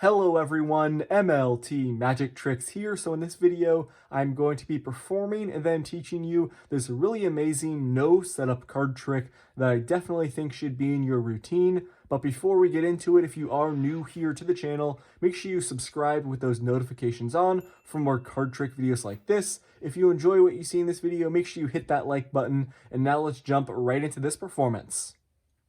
Hello everyone, MLT Magic Tricks here. So in this video, I'm going to be performing and then teaching you this really amazing no setup card trick that I definitely think should be in your routine. But before we get into it, if you are new here to the channel, make sure you subscribe with those notifications on for more card trick videos like this. If you enjoy what you see in this video, make sure you hit that like button. And now let's jump right into this performance.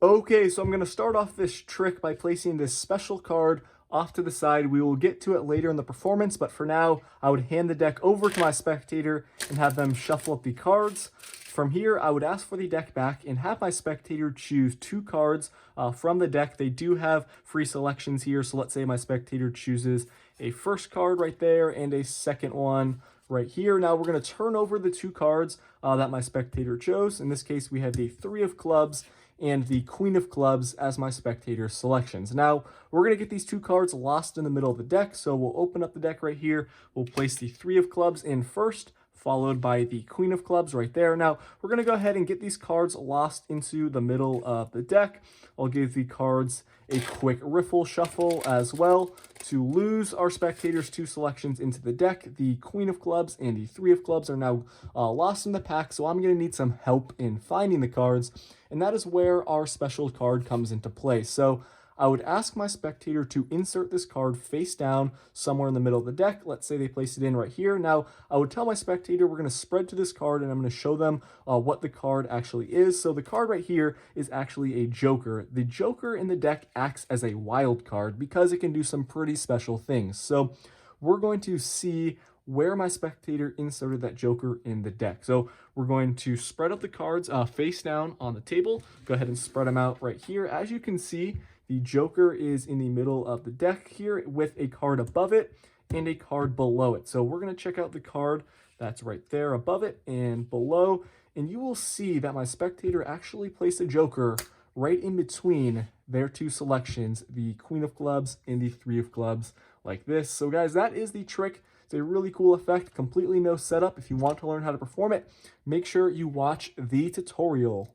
Okay, so I'm going to start off this trick by placing this special card off to the side. We will get to it later in the performance, but for now, I would hand the deck over to my spectator and have them shuffle up the cards. From here, I would ask for the deck back and have my spectator choose two cards from the deck. They do have free selections here, so let's say my spectator chooses a first card right there and a second one right here. Now we're going to turn over the two cards that my spectator chose. In this case, we have the Three of Clubs and the Queen of Clubs as my spectator selections. Now, we're going to get these two cards lost in the middle of the deck, so we'll open up the deck right here. We'll place the Three of Clubs in first, followed by the Queen of Clubs right there. Now, we're going to go ahead and get these cards lost into the middle of the deck. I'll give the cards a quick riffle shuffle as well to lose our spectator's two selections into the deck. The Queen of Clubs and the Three of Clubs are now lost in the pack, so I'm going to need some help in finding the cards, and that is where our special card comes into play. So I would ask my spectator to insert this card face down somewhere in the middle of the deck. Let's say they place it in right here. Now, I would tell my spectator we're going to spread to this card, and I'm going to show them what the card actually is. So the card right here is actually a Joker. The Joker in the deck acts as a wild card because it can do some pretty special things. So we're going to see where my spectator inserted that Joker in the deck. So we're going to spread up the cards face down on the table. Go ahead and spread them out right here. As you can see, the Joker is in the middle of the deck here with a card above it and a card below it. So we're going to check out the card that's right there above it and below, and you will see that my spectator actually placed a Joker right in between their two selections, the Queen of Clubs and the Three of Clubs, like this. So guys, that is the trick. It's a really cool effect, completely no setup. If you want to learn how to perform it, make sure you watch the tutorial.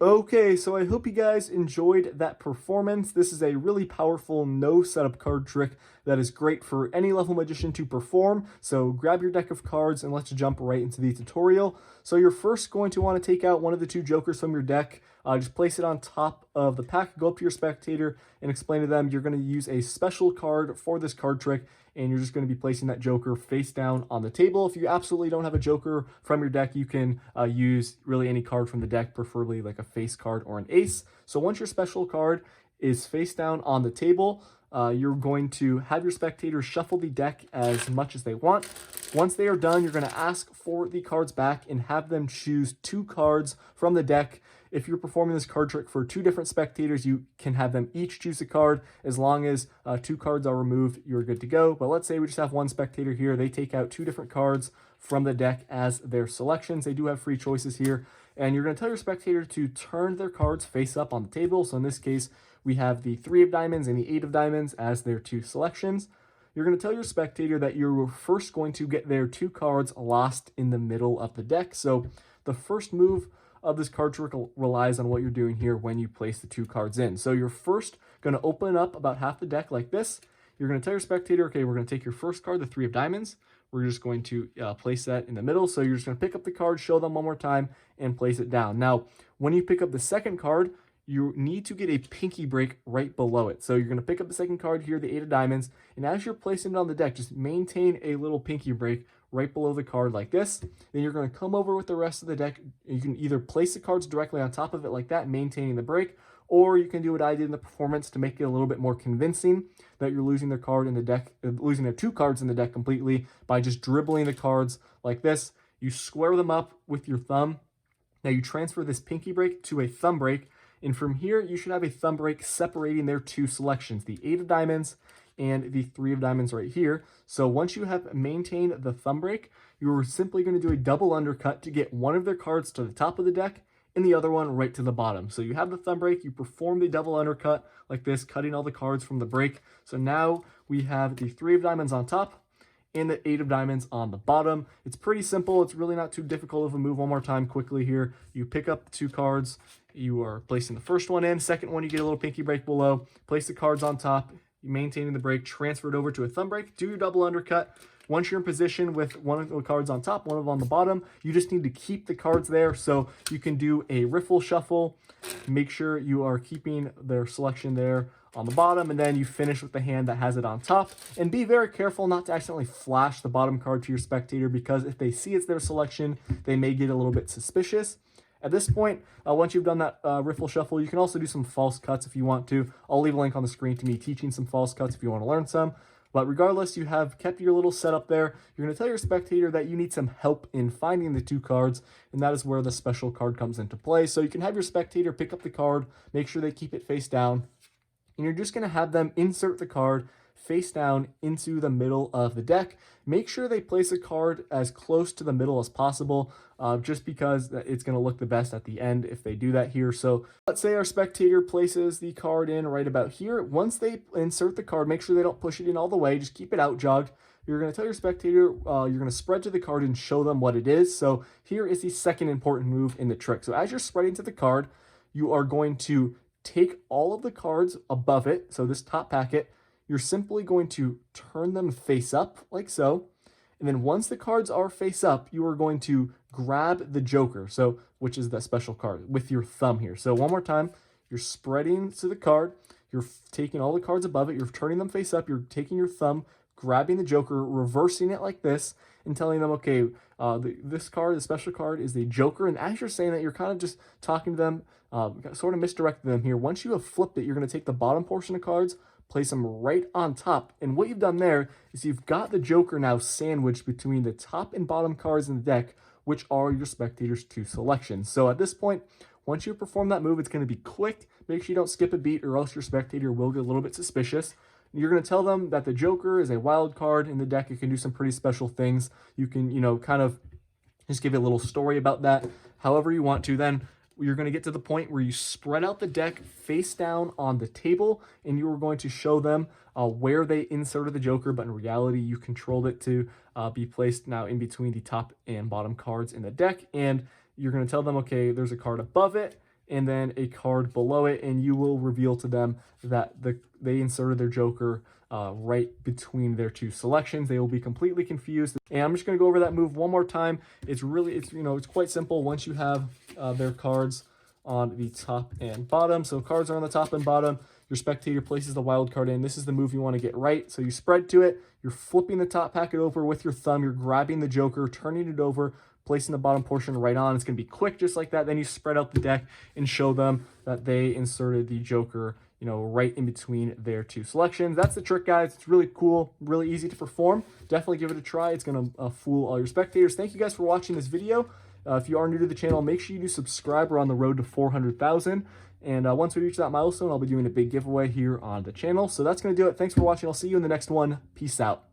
Okay, so I hope you guys enjoyed that performance. This is a really powerful no setup card trick that is great for any level magician to perform. So grab your deck of cards and let's jump right into the tutorial. So you're first going to want to take out one of the two Jokers from your deck. Just place it on top of the pack, go up to your spectator and explain to them you're going to use a special card for this card trick, and you're just going to be placing that Joker face down on the table. If you absolutely don't have a Joker from your deck, you can use really any card from the deck, preferably like a face card or an ace. So once your special card is face down on the table, you're going to have your spectators shuffle the deck as much as they want. Once they are done, you're going to ask for the cards back and have them choose two cards from the deck. If you're performing this card trick for two different spectators, you can have them each choose a card. As long as two cards are removed, you're good to go. But let's say we just have one spectator here. They take out two different cards from the deck as their selections. They do have free choices here. And you're going to tell your spectator to turn their cards face up on the table. So in this case, we have the Three of Diamonds and the Eight of Diamonds as their two selections. You're going to tell your spectator that you're first going to get their two cards lost in the middle of the deck. So the first move of this card trick relies on what you're doing here when you place the two cards in. So you're first going to open up about half the deck like this. You're going to tell your spectator, okay, we're going to take your first card, the Three of Diamonds. We're just going to place that in the middle. So you're just going to pick up the card, show them one more time, and place it down. Now, when you pick up the second card, you need to get a pinky break right below it. So you're going to pick up the second card here, the Eight of Diamonds, and as you're placing it on the deck, just maintain a little pinky break right below the card like this. Then you're going to come over with the rest of the deck. You can either place the cards directly on top of it like that, maintaining the break, or you can do what I did in the performance to make it a little bit more convincing that you're losing their card in the deck, losing their two cards in the deck completely by just dribbling the cards like this. You square them up with your thumb. Now you transfer this pinky break to a thumb break, and from here you should have a thumb break separating their two selections, the Eight of Diamonds and the Three of Diamonds right here. So once you have maintained the thumb break, you're simply going to do a double undercut to get one of their cards to the top of the deck and the other one right to the bottom. So you have the thumb break, you perform the double undercut like this, cutting all the cards from the break. So now we have the Three of Diamonds on top and the Eight of Diamonds on the bottom. It's pretty simple. It's really not too difficult of a move. One more time quickly here. You pick up the two cards. You are placing the first one in. Second one, you get a little pinky break below. Place the cards on top. maintaining the break, transfer it over to a thumb break, do your double undercut. Once you're in position with one of the cards on top, one of them on the bottom, you just need to keep the cards there. So you can do a riffle shuffle, make sure you are keeping their selection there on the bottom, and then you finish with the hand that has it on top. And be very careful not to accidentally flash the bottom card to your spectator, because if they see it's their selection, they may get a little bit suspicious. At this point, once you've done that riffle shuffle, you can also do some false cuts if you want to. I'll leave a link on the screen to me teaching some false cuts if you want to learn some. But regardless, you have kept your little setup there. You're going to tell your spectator that you need some help in finding the two cards, and that is where the special card comes into play. So you can have your spectator pick up the card, make sure they keep it face down, and you're just going to have them insert the card face down into the middle of the deck. Make sure they place a card as close to the middle as possible, just because it's going to look the best at the end if they do that here. So let's say our spectator places the card in right about here. Once they insert the card, make sure they don't push it in all the way. Just keep it out jogged. You're going to tell your spectator, you're going to spread to the card and show them what it is. So here is the second important move in the trick. So as you're spreading to the card, you are going to take all of the cards above it, so this top packet, you're simply going to turn them face up like so. And then once the cards are face up, you are going to grab the Joker, so which is the special card, with your thumb here. So one more time, you're spreading to the card, you're taking all the cards above it, you're turning them face up, you're taking your thumb, grabbing the Joker, reversing it like this, and telling them, okay, this card, the special card, is the Joker. And as you're saying that, you're kind of just talking to them, sort of misdirecting them here. Once you have flipped it, you're going to take the bottom portion of cards, place them right on top. And what you've done there is you've got the Joker now sandwiched between the top and bottom cards in the deck, which are your spectator's two selections. So at this point, once you perform that move, it's going to be quick. Make sure you don't skip a beat, or else your spectator will get a little bit suspicious. You're going to tell them that the Joker is a wild card in the deck. It can do some pretty special things. You can, kind of just give it a little story about that, however you want to. Then you're going to get to the point where you spread out the deck face down on the table, and you are going to show them where they inserted the Joker, but in reality, you controlled it to be placed now in between the top and bottom cards in the deck. And you're going to tell them, okay, there's a card above it, and then a card below it, and you will reveal to them that they inserted their Joker right between their two selections. They will be completely confused. And I'm just going to go over that move one more time. It's quite simple once you have their cards on the top and bottom. So cards are on the top and bottom. Your spectator places the wild card in. This is the move you want to get right. So you spread to it. You're flipping the top packet over with your thumb. You're grabbing the Joker, turning it over, placing the bottom portion right on. It's going to be quick just like that. Then you spread out the deck and show them that they inserted the Joker, right in between their two selections. That's the trick, guys. It's really cool, really easy to perform. Definitely give it a try. It's going to fool all your spectators. Thank you guys for watching this video. If you are new to the channel, make sure you do subscribe. We're on the road to 400,000. And once we reach that milestone, I'll be doing a big giveaway here on the channel. So that's going to do it. Thanks for watching. I'll see you in the next one. Peace out.